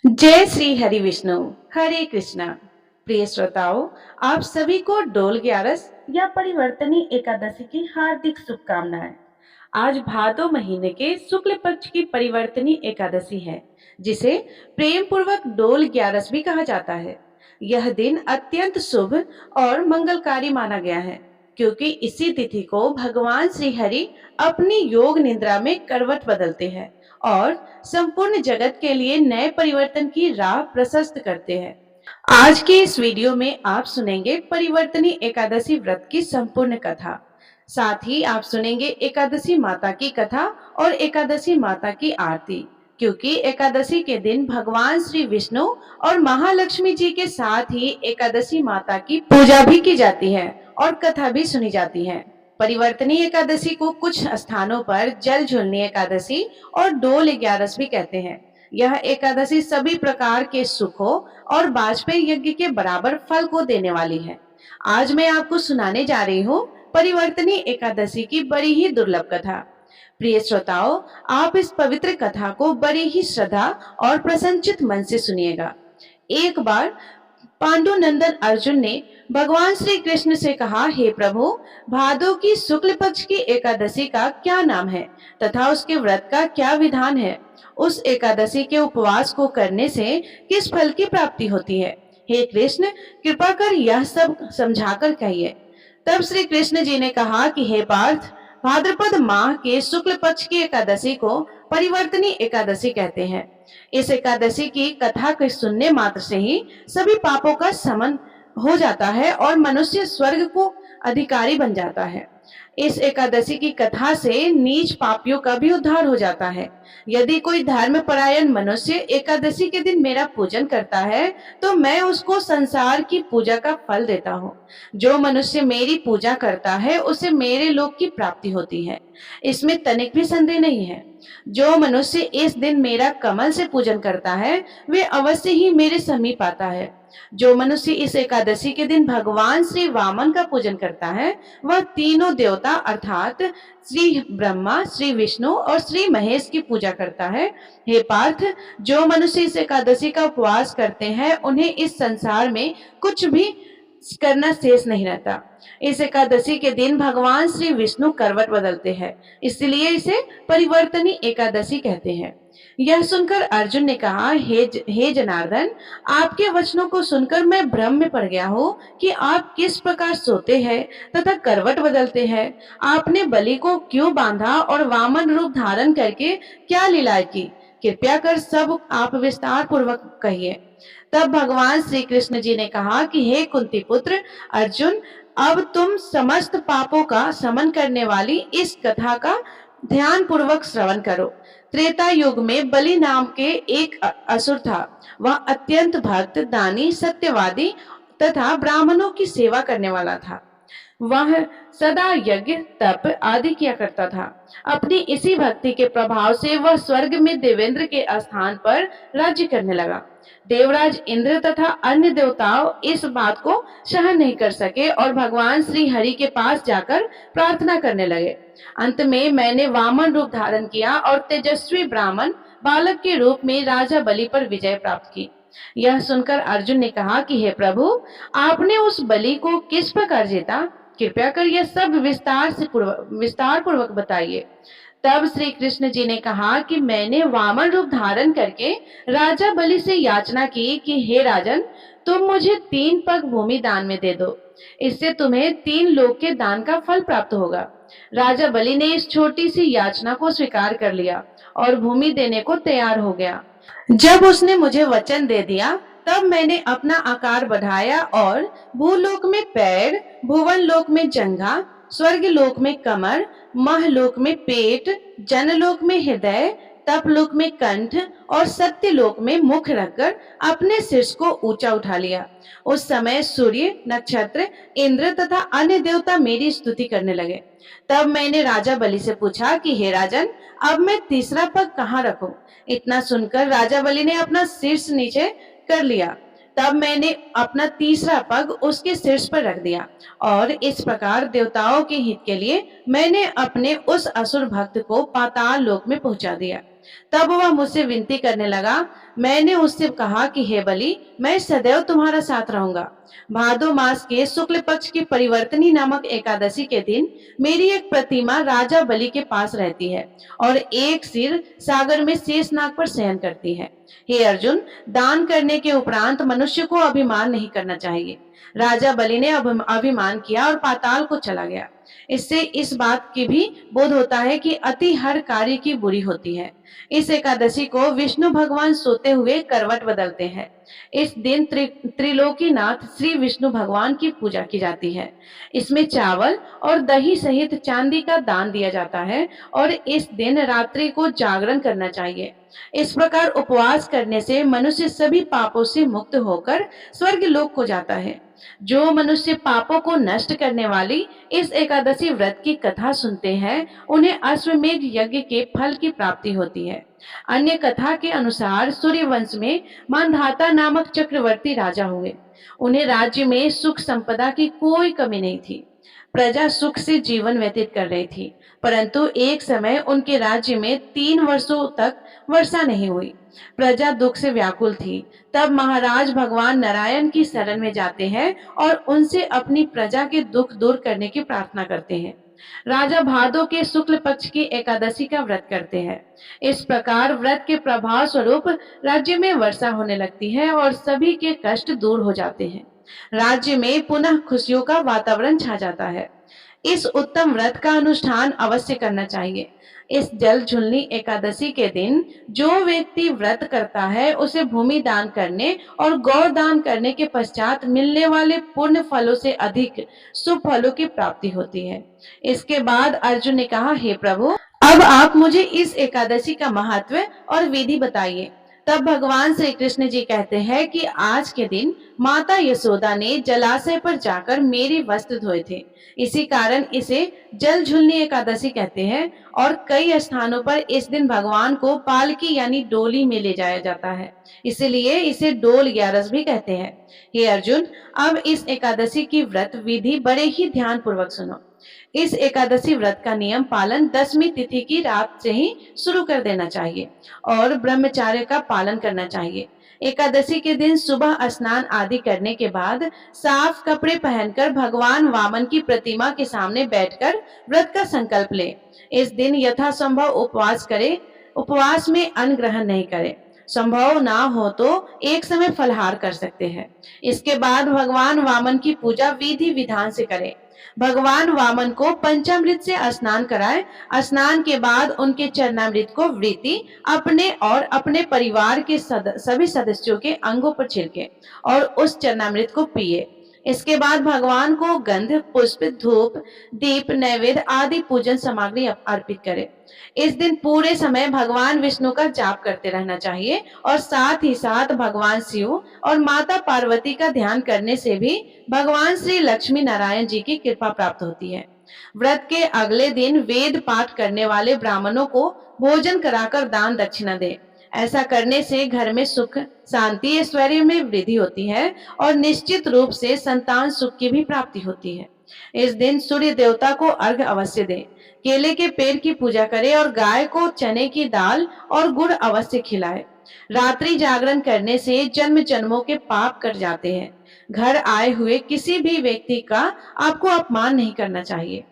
जय श्री हरि विष्णु। हरे कृष्णा। प्रिय श्रोताओं, आप सभी को डोल ग्यारस या परिवर्तनी एकादशी की हार्दिक शुभकामनाएं। आज भादो महीने के शुक्ल पक्ष की परिवर्तनी एकादशी है, जिसे प्रेम पूर्वक डोल ग्यारस भी कहा जाता है। यह दिन अत्यंत शुभ और मंगलकारी माना गया है, क्योंकि इसी तिथि को भगवान श्री हरि अपनी योग निद्रा में करवट बदलते हैं और संपूर्ण जगत के लिए नए परिवर्तन की राह प्रशस्त करते हैं। आज के इस वीडियो में आप सुनेंगे परिवर्तनी एकादशी व्रत की संपूर्ण कथा। साथ ही आप सुनेंगे एकादशी माता की कथा और एकादशी माता की आरती, क्योंकि एकादशी के दिन भगवान श्री विष्णु और महालक्ष्मी जी के साथ ही एकादशी माता की पूजा भी की जाती है और कथा भी सुनी जाती है। परिवर्तनी एकादशी को कुछ स्थानों पर जल झूलनी एकादशी और डोल ग्यारस भी कहते हैं। यह एकादशी सभी प्रकार के सुखों और वाजपेयी यज्ञ के बराबर फल को देने वाली है। आज मैं आपको सुनाने जा रही हूँ परिवर्तनी एकादशी की बड़ी ही दुर्लभ कथा। प्रिय श्रोताओं, आप इस पवित्र कथा को बड़ी ही श्रद्धा और प्रसन्नचित मन से सुनिएगा। एक बार पांडुनंदन अर्जुन ने भगवान श्री कृष्ण से कहा, हे प्रभु, भादो की शुक्ल पक्ष की एकादशी का क्या नाम है तथा उसके व्रत का क्या विधान है? उस एकादशी के उपवास को करने से किस फल की प्राप्ति होती है? हे कृष्ण, कृपा कर यह सब समझाकर कहिए। तब श्री कृष्ण जी ने कहा कि हे पार्थ, भाद्रपद माह के शुक्ल पक्ष की एकादशी को परिवर्तनी एकादशी कहते हैं। इस एकादशी की कथा के सुनने मात्र से ही सभी पापों का शमन हो जाता है और मनुष्य स्वर्ग को अधिकारी बन जाता है। इस एकादशी की कथा से नीच पापियों का भी उद्धार हो जाता है। यदि कोई धर्म परायण मनुष्य एकादशी के दिन मेरा पूजन करता है, तो मैं उसको संसार की पूजा का फल देता हूँ। जो मनुष्य मेरी पूजा करता है, उसे मेरे लोक की प्राप्ति होती है, इसमें तनिक भी संदेह नहीं है। जो मनुष्य इस दिन मेरा कमल से पूजन करता है, वे अवश्य ही मेरे समीप आता है। जो मनुष्य इस एकादशी के दिन भगवान श्री वामन का पूजन करता है, वह तीनों देवता अर्थात श्री ब्रह्मा, श्री विष्णु और श्री महेश की पूजा करता है। हे पार्थ, जो मनुष्य इस एकादशी का उपवास करते हैं, उन्हें इस संसार में कुछ भी करना शेष नहीं रहता। इस एकादशी के दिन भगवान श्री विष्णु करवट बदलते हैं, इसलिए इसे परिवर्तनी एकादशी कहते हैं। यह सुनकर अर्जुन ने कहा, हे जनार्दन, आपके वचनों को सुनकर मैं भ्रम में पड़ गया हूँ कि आप किस प्रकार सोते हैं तथा करवट बदलते हैं। आपने बलि को क्यों बांधा और वामन रूप धारण करके क्या लीलाएं की? कृपया कर सब आप विस्तार पूर्वक कहिए। तब भगवान श्री कृष्ण जी ने कहा कि हे कुंती पुत्र अर्जुन, अब तुम समस्त पापों का शमन करने वाली इस कथा का ध्यान पूर्वक श्रवण करो। त्रेता युग में बलि नाम के एक असुर था। वह अत्यंत भक्त, दानी, सत्यवादी तथा ब्राह्मणों की सेवा करने वाला था। वह सदा यज्ञ, तप आदि किया करता था। अपनी इसी भक्ति के प्रभाव से वह स्वर्ग में देवेंद्र के स्थान पर राज्य करने लगा। देवराज इंद्र तथा अन्य देवताओं इस बात को सहन नहीं कर सके और भगवान श्री हरि के पास जाकर प्रार्थना करने लगे। अंत में मैंने वामन रूप धारण किया और तेजस्वी ब्राह्मण बालक के रूप में राजा बलि पर विजय प्राप्त की। यह सुनकर अर्जुन ने कहा कि हे प्रभु, आपने उस बलि को किस प्रकार जीता? कृपया कर यह सब विस्तार पूर्वक बताइए। तब श्री कृष्ण जी ने कहा कि मैंने वामन रूप धारण करके राजा बलि से याचना की कि हे राजन, तुम मुझे 3 पग भूमि दान में दे दो। इससे तुम्हें 3 लोक के दान का फल प्राप्त होगा। राजा बलि ने इस छोटी सी याचना को स्वीकार कर लिया और भूमि देने को तैयार हो गया। जब उसने मुझे वचन दे दिया, तब मैंने अपना आकार बढ़ाया और भूलोक में पैर, भुवन लोक में जंघा, स्वर्ग लोक में कमर, महलोक में पेट, जनलोक में हृदय, तपलोक में कंठ और सत्यलोक में मुख रखकर अपने शीर्ष को ऊंचा उठा लिया। उस समय सूर्य, नक्षत्र, इंद्र तथा अन्य देवता मेरी स्तुति करने लगे। तब मैंने राजा बलि से पूछा कि हे राजन, अब मैं तीसरा पग कहाँ रखूं? इतना सुनकर राजा बलि ने अपना शीर्ष नीचे कर लिया। तब मैंने अपना तीसरा पग उसके शीर्ष पर रख दिया और इस प्रकार देवताओं के हित के लिए मैंने अपने उस असुर भक्त को पाताल लोक में पहुंचा दिया। तब वह मुझसे विनती करने लगा। मैंने उससे कहा कि हे बलि, मैं सदैव तुम्हारा साथ रहूंगा। भादो मास के शुक्ल पक्ष की परिवर्तनी नामक एकादशी के दिन मेरी एक प्रतिमा राजा बलि के पास रहती है और एक सिर सागर में शेषनाग पर शयन करती है। हे अर्जुन, दान करने के उपरांत मनुष्य को अभिमान नहीं करना चाहिए। राजा बलि ने अभिमान किया और पाताल को चला गया। इससे इस बात की भी बोध होता है कि अति हर कार्य की बुरी होती है। इस एकादशी को विष्णु भगवान सोते हुए करवट बदलते हैं। इस दिन त्रिलोकीनाथ श्री विष्णु भगवान की पूजा की जाती है। इसमें चावल और दही सहित चांदी का दान दिया जाता है और इस दिन रात्रि को जागरण करना चाहिए। इस प्रकार उपवास करने से मनुष्य सभी पापों से मुक्त होकर स्वर्ग लोक को जाता है। जो मनुष्य पापों को नष्ट करने वाली इस एकादशी व्रत की कथा सुनते हैं, उन्हें अश्वमेध यज्ञ के फल की प्राप्ति होती है। अन्य कथा के अनुसार सूर्यवंश में मांधाता नामक चक्रवर्ती राजा हुए। उन्हें राज्य में सुख संपदा की कोई कमी नहीं थी। प्रजा सुख से जीवन व्यतीत कर रही थी, परंतु एक समय उनके राज्य में 3 वर्षों तक वर्षा नहीं हुई। प्रजा दुख से व्याकुल थी। तब महाराज भगवान नारायण की शरण में जाते हैं और उनसे अपनी प्रजा के दुख दूर करने की प्रार्थना करते हैं। राजा भादो के शुक्ल पक्ष की एकादशी का व्रत करते हैं। इस प्रकार व्रत के प्रभाव स्वरूप राज्य में वर्षा होने लगती है और सभी के कष्ट दूर हो जाते हैं। राज्य में पुनः खुशियों का वातावरण छा जाता है। इस उत्तम व्रत का अनुष्ठान अवश्य करना चाहिए। इस जल झुलनी एकादशी के दिन जो व्यक्ति व्रत करता है, उसे भूमि दान करने और गौ दान करने के पश्चात मिलने वाले पुण्य फलों से अधिक शुभ फलों की प्राप्ति होती है। इसके बाद अर्जुन ने कहा, हे प्रभु, अब आप मुझे इस एकादशी का महत्व और विधि बताइए। तब भगवान श्री कृष्ण जी कहते हैं कि आज के दिन माता यशोदा ने जलाशय पर जाकर मेरे वस्त्र धोए थे। इसी कारण इसे जल झुलनी एकादशी कहते हैं और कई स्थानों पर इस दिन भगवान को पालकी यानी डोली में ले जाया जाता है, इसलिए इसे डोल ग्यारस भी कहते हैं। हे अर्जुन, अब इस एकादशी की व्रत विधि बड़े ही ध्यान पूर्वक सुनो। इस एकादशी व्रत का नियम पालन 10वीं तिथि की रात से ही शुरू कर देना चाहिए और ब्रह्मचर्य का पालन करना चाहिए। एकादशी के दिन सुबह स्नान आदि करने के बाद साफ कपड़े पहनकर भगवान वामन की प्रतिमा के सामने बैठकर व्रत का संकल्प ले। इस दिन यथासंभव उपवास करें। उपवास में अन्न ग्रहण नहीं करें। संभव ना हो तो एक समय फलहार कर सकते हैं। इसके बाद भगवान वामन की पूजा विधि विधान से करें। भगवान वामन को पंचामृत से स्नान कराएं। स्नान के बाद उनके चरणामृत को वृत्ति अपने और अपने परिवार के सभी सदस्यों के अंगों पर छिड़के और उस चरणामृत को पिए। इसके बाद भगवान को गंध, पुष्प, धूप, दीप, नैवेद्य आदि पूजन सामग्री अर्पित करें। इस दिन पूरे समय भगवान विष्णु का जाप करते रहना चाहिए और साथ ही साथ भगवान शिव और माता पार्वती का ध्यान करने से भी भगवान श्री लक्ष्मी नारायण जी की कृपा प्राप्त होती है। व्रत के अगले दिन वेद पाठ करने वाले ब्राह्मणों को भोजन कराकर दान दक्षिणा दें। ऐसा करने से घर में सुख, शांति, ऐश्वर्य में वृद्धि होती है और निश्चित रूप से संतान सुख की भी प्राप्ति होती है। इस दिन सूर्य देवता को अर्घ्य अवश्य दें। केले के पेड़ की पूजा करें और गाय को चने की दाल और गुड़ अवश्य खिलाएं। रात्रि जागरण करने से जन्म जन्मों के पाप कट जाते हैं। घर आए हुए किसी भी व्यक्ति का आपको अपमान नहीं करना चाहिए।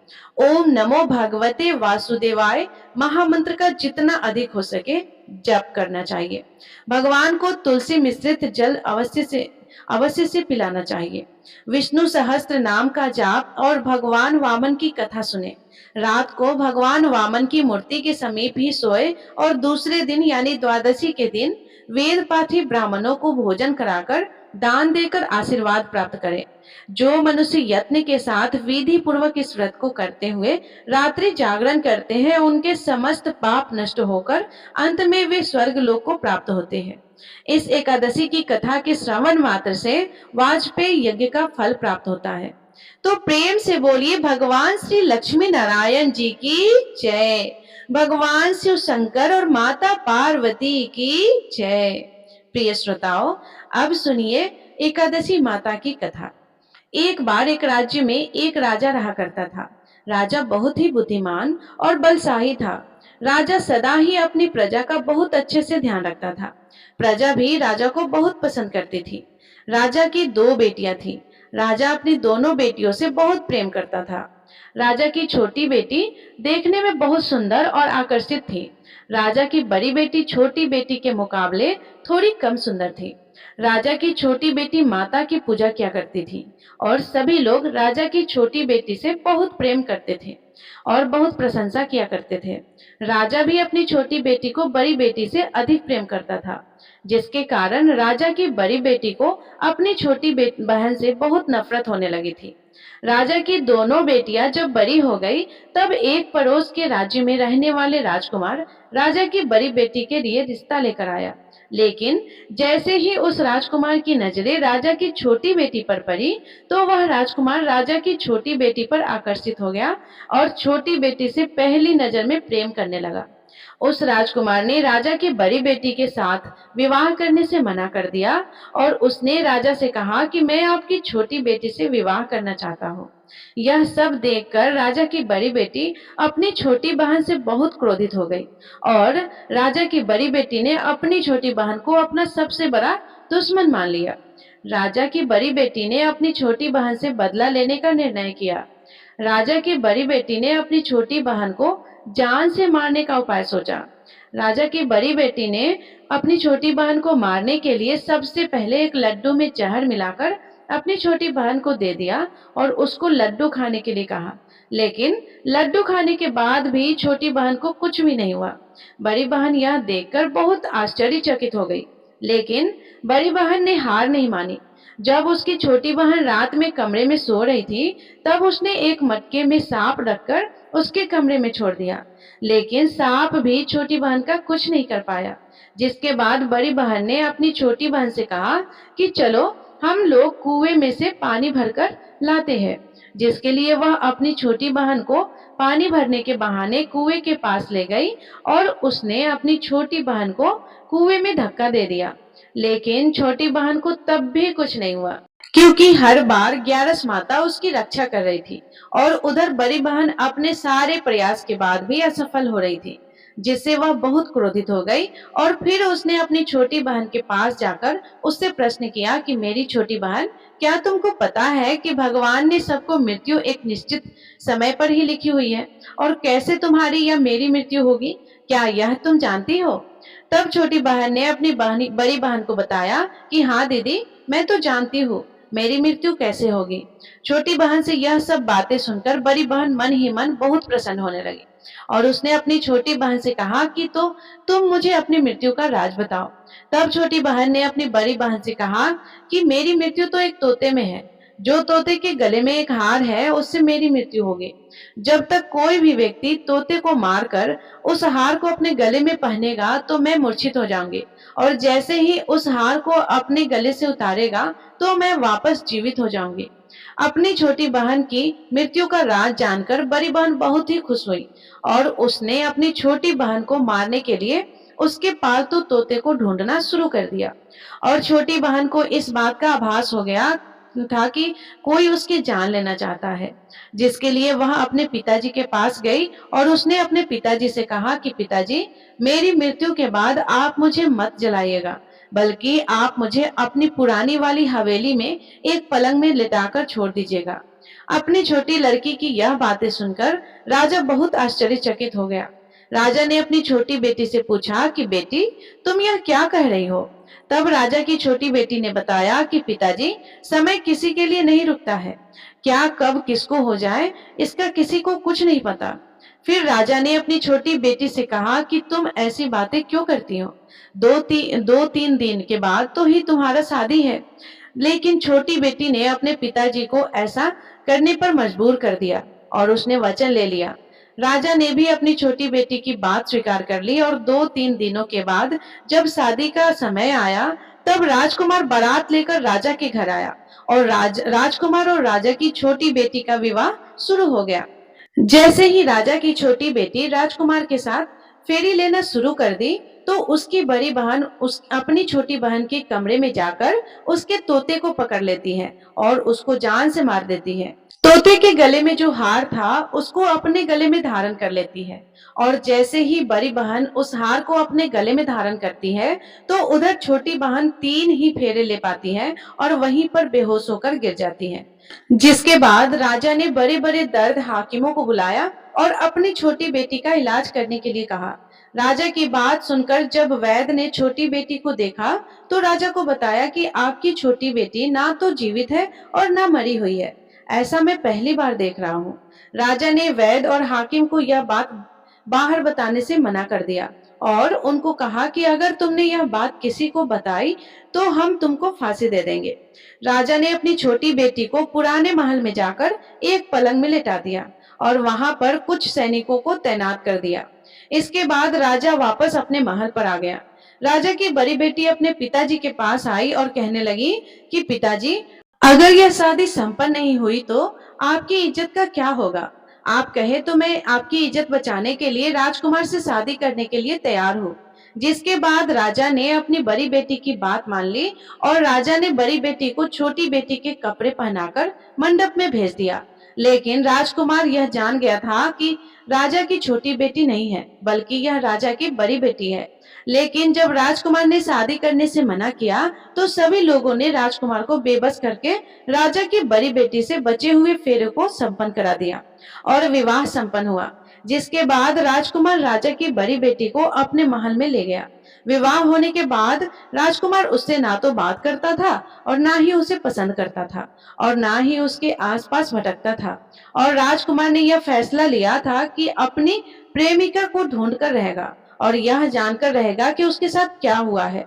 ओम नमो भगवते वासुदेवाय महामंत्र का जितना अधिक हो सके जप करना चाहिए। भगवान को तुलसी मिश्रित जल अवश्य से पिलाना चाहिए। विष्णु सहस्त्र नाम का जाप और भगवान वामन की कथा सुने। रात को भगवान वामन की मूर्ति के समीप ही सोए और दूसरे दिन यानी द्वादशी के दिन वेद पाठी ब्राह्मणों को भोजन कराकर दान देकर आशीर्वाद प्राप्त करें। जो मनुष्य यत्न के साथ विधि पूर्वक इस व्रत को करते हुए रात्रि जागरण करते हैं, उनके समस्त पाप नष्ट होकर अंत में वे स्वर्ग लोक को प्राप्त होते हैं। इस एकादशी की कथा के श्रवण मात्र से वाजपेयी यज्ञ का फल प्राप्त होता है। तो प्रेम से बोलिए भगवान श्री लक्ष्मी नारायण जी की जय। भगवान शिव शंकर और माता पार्वती की जय। प्रिय श्रोताओं, अब सुनिए एकादशी माता की कथा। एक बार एक राज्य में एक राजा रहा करता था। राजा बहुत ही बुद्धिमान और बलशाली था। राजा सदा ही अपनी प्रजा का बहुत अच्छे से ध्यान रखता था। प्रजा भी राजा को बहुत पसंद करती थी। राजा की दो बेटियां थीं। राजा अपनी दोनों बेटियों से बहुत प्रेम करता था। राजा की छोटी बेटी देखने में बहुत सुंदर और आकर्षित थी। राजा की बड़ी बेटी छोटी बेटी के मुकाबले थोड़ी कम सुंदर थी। राजा की छोटी बेटी माता की पूजा किया करती थी और सभी लोग राजा की छोटी बेटी से बहुत प्रेम करते थे और बहुत प्रशंसा किया करते थे। राजा भी अपनी छोटी बेटी को बड़ी बेटी से अधिक प्रेम करता था, जिसके कारण राजा की बड़ी बेटी को अपनी छोटी बहन से बहुत नफरत होने लगी थी। राजा की दोनों बेटियां जब बड़ी हो गई, तब एक पड़ोस के राज्य में रहने वाले राजकुमार राजा की बड़ी बेटी के लिए रिश्ता लेकर आया। लेकिन जैसे ही उस राजकुमार की नजरें राजा की छोटी बेटी पर पड़ी, तो वह राजकुमार राजा की छोटी बेटी पर आकर्षित हो गया और छोटी बेटी से पहली नजर में प्रेम करने लगा। उस राजकुमार ने राजा की बड़ी बेटी के साथ विवाह करने से मना कर दिया और उसने राजा से कहा कि मैं आपकी छोटी बेटी से विवाह करना चाहता हूँ। यह सब देखकर राजा की बड़ी बेटी अपनी छोटी बहन से बहुत क्रोधित हो गई और राजा की बड़ी बेटी ने अपनी छोटी बहन को अपना सबसे बड़ा दुश्मन मान लिया। राजा की बड़ी बेटी ने अपनी छोटी बहन से बदला लेने का निर्णय किया। राजा की बड़ी बेटी ने अपनी छोटी बहन को जान से मारने का उपाय सोचा। राजा की बड़ी बेटी ने अपनी छोटी बहन को मारने के लिए सबसे पहले एक लड्डू में जहर मिलाकर अपनी छोटी बहन को दे दिया और उसको लड्डू खाने के लिए कहा। लेकिन लड्डू खाने के बाद भी छोटी बहन को कुछ भी नहीं हुआ। बड़ी बहन यह देखकर बहुत आश्चर्यचकित हो गई, लेकिन बड़ी बहन ने हार नहीं मानी। जब उसकी छोटी बहन रात में कमरे में सो रही थी, तब उसने एक मटके में सांप रखकर उसके कमरे में छोड़ दिया, लेकिन सांप भी छोटी बहन का कुछ नहीं कर पाया। जिसके बाद बड़ी बहन ने अपनी छोटी बहन से कहा कि चलो हम लोग कुएं में से पानी भरकर लाते हैं, जिसके लिए वह अपनी छोटी बहन को पानी भरने के बहाने कुएं के पास ले गई और उसने अपनी छोटी बहन को कुएं में धक्का दे दिया। लेकिन छोटी बहन को तब भी कुछ नहीं हुआ, क्योंकि हर बार ग्यारस माता उसकी रक्षा कर रही थी और उधर बड़ी बहन अपने सारे प्रयास के बाद भी असफल हो रही थी, जिससे वह बहुत क्रोधित हो गई और फिर उसने अपनी छोटी बहन के पास जाकर उससे प्रश्न किया कि मेरी छोटी बहन, क्या तुमको पता है कि भगवान ने सबको मृत्यु एक निश्चित समय पर ही लिखी हुई है और कैसे तुम्हारी या मेरी मृत्यु होगी, क्या यह तुम जानती हो? तब छोटी बहन ने अपनी बड़ी बहन को बताया कि हाँ दीदी, मैं तो जानती हूँ मेरी मृत्यु कैसे होगी। छोटी बहन से यह सब बातें सुनकर बड़ी बहन मन ही मन बहुत प्रसन्न होने लगी और उसने अपनी छोटी बहन से कहा कि तो तुम मुझे अपनी मृत्यु का राज बताओ। तब छोटी बहन ने अपनी बड़ी बहन से कहा कि मेरी मृत्यु तो एक तोते में है। जो तोते के गले में एक हार है, उससे मेरी मृत्यु होगी। जब तक कोई भी व्यक्ति तोते को मारकर उस हार को अपने गले में पहनेगा, तो मैं मूर्छित हो जाऊंगी और जैसे ही उस हार को अपने गले से उतारेगा, तो मैं वापस जीवित हो जाऊंगी। अपनी छोटी बहन की मृत्यु का राज जानकर बड़ी बहन बहुत ही खुश हुई और उसने अपनी छोटी बहन को मारने के लिए उसके पालतू तोते को ढूंढना शुरू कर दिया और छोटी बहन को इस बात का आभास हो गया था कि कोई उसकी जान लेना चाहता है, जिसके लिए वह अपने पिताजी के पास गई और उसने अपने पिताजी से कहा कि पिताजी, मेरी मृत्यु के बाद आप मुझे मत जलाइएगा, बल्कि आप मुझे अपनी पुरानी वाली हवेली में एक पलंग में लिटाकर छोड़ दीजिएगा। अपनी छोटी लड़की की यह बातें सुनकर राजा बहुत आश्चर्यचकित हो गया। राजा ने अपनी छोटी बेटी से पूछा कि बेटी, तुम यह क्या कह रही हो? तब राजा की छोटी बेटी ने बताया कि पिताजी, समय किसी के लिए नहीं रुकता है। क्या कब किसको हो जाए, इसका किसी को कुछ नहीं पता। फिर राजा ने अपनी छोटी बेटी से कहा कि तुम ऐसी बातें क्यों करती हो? दो तीन दिन के बाद तो ही तुम्हारा शादी है। लेकिन छोटी बेटी ने अपने पिताजी को ऐसा करने पर मजबूर कर दिया और उसने वचन ले लिया। राजा ने भी अपनी छोटी बेटी की बात स्वीकार कर ली और 2-3 दिनों के बाद जब शादी का समय आया, तब राजकुमार बारात लेकर राजा के घर आया और राजकुमार और राजा की छोटी बेटी का विवाह शुरू हो गया। जैसे ही राजा की छोटी बेटी राजकुमार के साथ फेरी लेना शुरू कर दी, तो उसकी बड़ी बहन उस अपनी छोटी बहन के कमरे में जाकर उसके तोते को पकड़ लेती है और उसको जान से मार देती है। तोते के गले में जो हार था उसको अपने गले में धारण कर लेती है और जैसे ही बड़ी बहन उस हार को अपने गले में धारण करती है तो उधर छोटी बहन 3 ही फेरे ले पाती है और वहीं पर बेहोश होकर गिर जाती है। जिसके बाद राजा ने बड़े बड़े दर्द हाकिमों को बुलाया और अपनी छोटी बेटी का इलाज करने के लिए कहा। राजा की बात सुनकर जब वैद्य ने छोटी बेटी को देखा तो राजा को बताया कि आपकी छोटी बेटी ना तो जीवित है और ना मरी हुई है। ऐसा मैं पहली बार देख रहा हूँ। राजा ने वैद्य और हाकिम को यह बात बाहर बताने से मना कर दिया और उनको कहा कि अगर तुमने यह बात किसी को बताई तो हम तुमको फांसी दे देंगे। राजा ने अपनी छोटी बेटी को पुराने महल में जाकर एक पलंग में लेटा दिया और वहां पर कुछ सैनिकों को तैनात कर दिया। इसके बाद राजा वापस अपने महल पर आ गया। राजा की बड़ी बेटी अपने पिताजी के पास आई और कहने लगी कि पिताजी, अगर यह शादी संपन्न नहीं हुई तो आपकी इज्जत का क्या होगा? आप कहे तो मैं आपकी इज्जत बचाने के लिए राजकुमार से शादी करने के लिए तैयार हूँ। जिसके बाद राजा ने अपनी बड़ी बेटी की बात मान ली और राजा ने बड़ी बेटी को छोटी बेटी के कपड़े पहनाकर मंडप में भेज दिया। लेकिन राजकुमार यह जान गया था कि राजा की छोटी बेटी नहीं है बल्कि यह राजा की बड़ी बेटी है। लेकिन जब राजकुमार ने शादी करने से मना किया तो सभी लोगों ने राजकुमार को बेबस करके राजा की बड़ी बेटी से बचे हुए फेरे को संपन्न करा दिया और विवाह संपन्न हुआ। जिसके बाद राजकुमार राजा की बड़ी बेटी को अपने महल में ले गया। विवाह होने के बाद राजकुमार उससे ना तो बात करता था और ना ही उसे पसंद करता था और ना ही उसके आसपास भटकता था और राजकुमार ने यह फैसला लिया था कि अपनी प्रेमिका को ढूंढ कर रहेगा और यह जानकर रहेगा कि उसके साथ क्या हुआ है।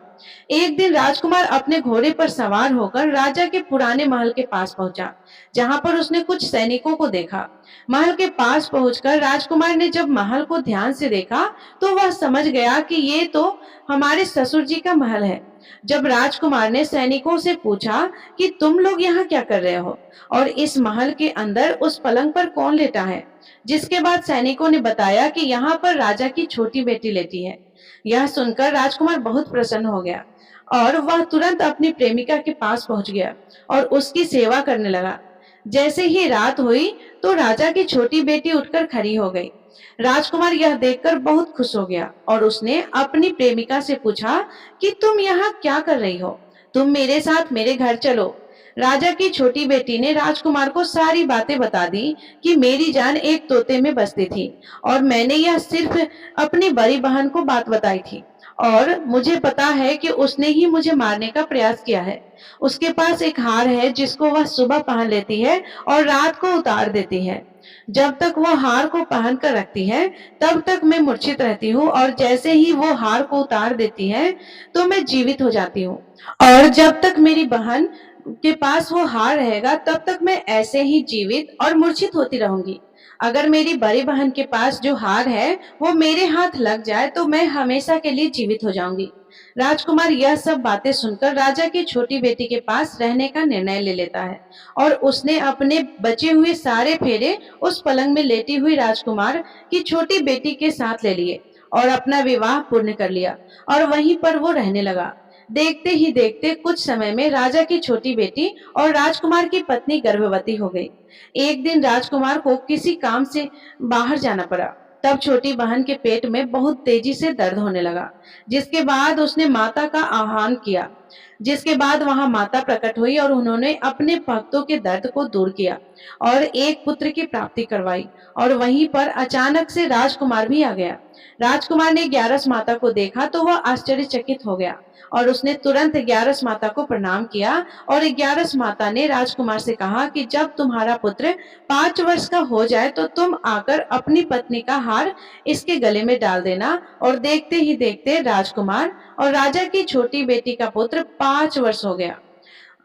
एक दिन राजकुमार अपने घोड़े पर सवार होकर राजा के पुराने महल के पास पहुंचा, जहां पर उसने कुछ सैनिकों को देखा। महल के पास पहुंचकर राजकुमार ने जब महल को ध्यान से देखा तो वह समझ गया कि ये तो हमारे ससुर जी का महल है। जब राजकुमार ने सैनिकों से पूछा कि तुम लोग यहाँ क्या कर रहे हो और इस महल के अंदर उस पलंग पर कौन लेटा है, जिसके बाद सैनिकों ने बताया कि यहाँ पर राजा की छोटी बेटी लेटी है। यह सुनकर राजकुमार बहुत प्रसन्न हो गया और वह तुरंत अपनी प्रेमिका के पास पहुंच गया और उसकी सेवा करने लगा। जैसे ही रात हुई तो राजा की छोटी बेटी उठकर खड़ी हो गई। राजकुमार यह देखकर बहुत खुश हो गया और उसने अपनी प्रेमिका से पूछा कि तुम यहाँ क्या कर रही हो? तुम मेरे साथ मेरे घर चलो। राजा की छोटी बेटी ने राजकुमार को सारी बातें बता दी कि मेरी जान एक तोते में बसती थी और मैंने यह सिर्फ अपनी बड़ी बहन को बात बताई थी और मुझे पता है कि उसने ही मुझे मारने का प्रयास किया है। उसके पास एक हार है जिसको वह सुबह पहन लेती है और रात को उतार देती है। जब तक वो हार को पहन कर रखती है तब तक मैं मूर्छित रहती हूँ और जैसे ही वो हार को उतार देती है तो मैं जीवित हो जाती हूँ और जब तक मेरी बहन के पास वो हार रहेगा तब तक मैं ऐसे ही जीवित और मूर्छित होती रहूंगी। अगर मेरी बड़ी बहन के पास जो हार है वो मेरे हाथ लग जाए तो मैं हमेशा के लिए जीवित हो जाऊंगी। राजकुमार यह सब बातें सुनकर राजा की छोटी बेटी के पास रहने का निर्णय ले लेता है और उसने अपने बचे हुए सारे फेरे उस पलंग में लेटी हुई राजकुमार की छोटी बेटी के साथ ले लिए और अपना विवाह पूर्ण कर लिया और वहीं पर वो रहने लगा। देखते ही देखते कुछ समय में राजा की छोटी बेटी और राजकुमार की पत्नी गर्भवती हो गई। एक दिन राजकुमार को किसी काम से बाहर जाना पड़ा। तब छोटी बहन के पेट में बहुत तेजी से दर्द होने लगा, जिसके बाद उसने माता का आह्वान किया। जिसके बाद वहां माता प्रकट हुई और उन्होंने अपने भक्तों के दर्द को दूर किया और एक पुत्र की प्राप्ति करवाई और वहीं पर अचानक से राजकुमार भी आ गया। राजकुमार ने ग्यारस माता को देखा तो वह आश्चर्यचकित हो गया और उसने तुरंत ग्यारस माता को प्रणाम किया और ग्यारस माता ने राजकुमार से कहा कि जब तुम्हारा पुत्र 5 वर्ष का हो जाए तो तुम आकर अपनी पत्नी का हार इसके गले में डाल देना। और देखते ही देखते राजकुमार और राजा की छोटी बेटी का पुत्र 5 वर्ष हो गया।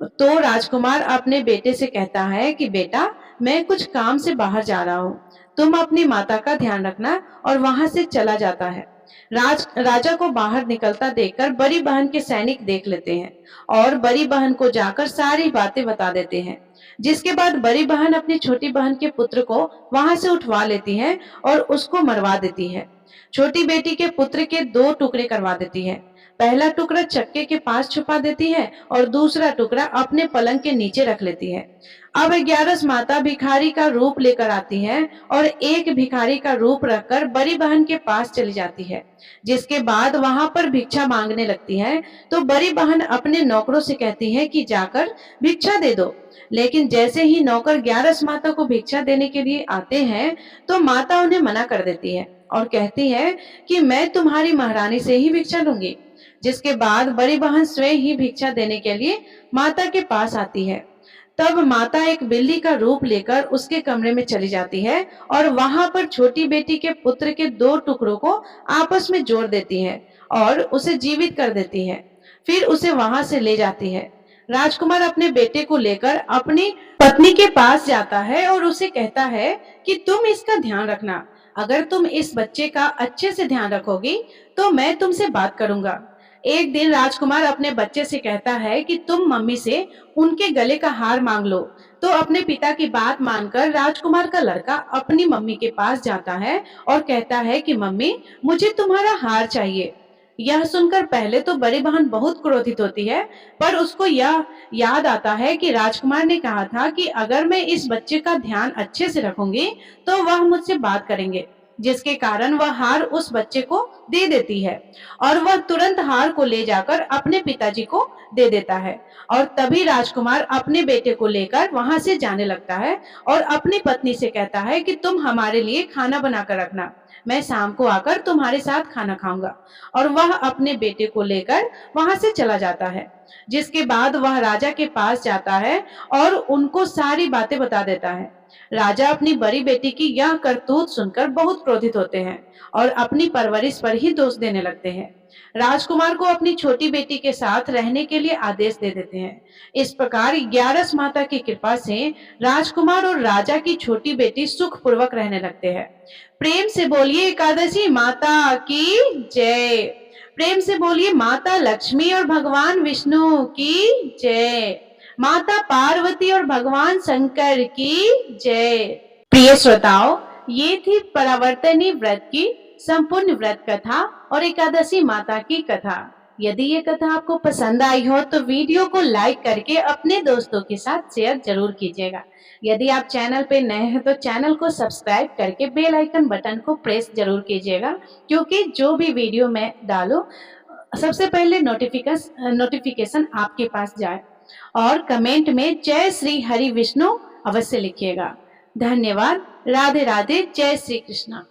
तो राजकुमार अपने बेटे से कहता है कि बेटा, मैं कुछ काम से बाहर जा रहा हूँ, तुम अपनी माता का ध्यान रखना, और वहां से चला जाता है। राजा को बाहर निकलता देखकर बड़ी बहन के सैनिक देख लेते हैं और बड़ी बहन को जाकर सारी बातें बता देते हैं। जिसके बाद बड़ी बहन अपनी छोटी बहन के पुत्र को वहां से उठवा लेती है और उसको मरवा देती है। छोटी बेटी के पुत्र के 2 टुकड़े करवा देती है। पहला टुकड़ा चक्के के पास छुपा देती है और दूसरा टुकड़ा अपने पलंग के नीचे रख लेती है। अब 11 माता भिखारी का रूप लेकर आती है और एक भिखारी का रूप रखकर बड़ी बहन के पास चली जाती है, जिसके बाद वहां पर भिक्षा मांगने लगती है। तो बड़ी बहन अपने नौकरों से कहती है कि जाकर भिक्षा दे दो। लेकिन जैसे ही नौकर 11 माता को भिक्षा देने के लिए आते हैं, तो माता उन्हें मना कर देती है और कहती है कि मैं तुम्हारी महारानी से ही भिक्षा लूंगी। जिसके बाद बड़ी बहन स्वयं ही भिक्षा देने के लिए माता के पास आती है। तब माता एक बिल्ली का रूप लेकर उसके कमरे में चली जाती है और वहां पर छोटी बेटी के पुत्र के 2 टुकड़ों को आपस में जोड़ देती है और उसे जीवित कर देती है। फिर उसे वहां से ले जाती है। राजकुमार अपने बेटे को लेकर अपनी पत्नी के पास जाता है और उसे कहता है कि तुम इसका ध्यान रखना। अगर तुम इस बच्चे का अच्छे से ध्यान रखोगी तो मैं तुमसे बात करूंगा। एक दिन राजकुमार अपने बच्चे से कहता है कि तुम मम्मी से उनके गले का हार मांग लो। तो अपने पिता की बात मानकर राजकुमार का लड़का अपनी मम्मी के पास जाता है और कहता है कि मम्मी, मुझे तुम्हारा हार चाहिए। यह सुनकर पहले तो बड़ी बहन बहुत क्रोधित होती है, पर उसको यह याद आता है कि राजकुमार ने कहा था कि अगर मैं इस बच्चे का ध्यान अच्छे से रखूंगी तो वह मुझसे बात करेंगे, जिसके कारण वह हार उस बच्चे को दे देती है और वह तुरंत हार को ले जाकर अपने पिताजी को दे देता है। और तभी राजकुमार अपने बेटे को लेकर वहां से जाने लगता है और अपनी पत्नी से कहता है कि तुम हमारे लिए खाना बनाकर रखना, मैं शाम को आकर तुम्हारे साथ खाना खाऊंगा। और वह अपने बेटे को लेकर वहां से चला जाता है। जिसके बाद वह राजा के पास जाता है और उनको सारी बातें बता देता है। राजा अपनी बड़ी बेटी की यह करतूत सुनकर बहुत क्रोधित होते हैं और अपनी परवरिश पर ही दोष देने लगते हैं। राजकुमार को अपनी छोटी बेटी के साथ रहने के लिए आदेश दे देते हैं। इस प्रकार 11 माता की कृपा से राजकुमार और राजा की छोटी बेटी सुखपूर्वक रहने लगते हैं। प्रेम से बोलिए एकादशी माता की जय। प्रेम से बोलिए माता लक्ष्मी और भगवान विष्णु की जय। माता पार्वती और भगवान शंकर की जय। प्रिय श्रोताओं, ये थी परावर्तनी व्रत की संपूर्ण व्रत कथा और एकादशी माता की कथा। यदि ये कथा आपको पसंद आई हो तो वीडियो को लाइक करके अपने दोस्तों के साथ शेयर जरूर कीजिएगा। यदि आप चैनल पे नए हैं तो चैनल को सब्सक्राइब करके बेल आइकन बटन को प्रेस जरूर कीजिएगा, क्योंकि जो भी वीडियो मैं डालूं सबसे पहले नोटिफिकेशन आपके पास जाए। और कमेंट में जय श्री हरि विष्णु अवश्य लिखिएगा। धन्यवाद। राधे राधे। जय श्री कृष्णा।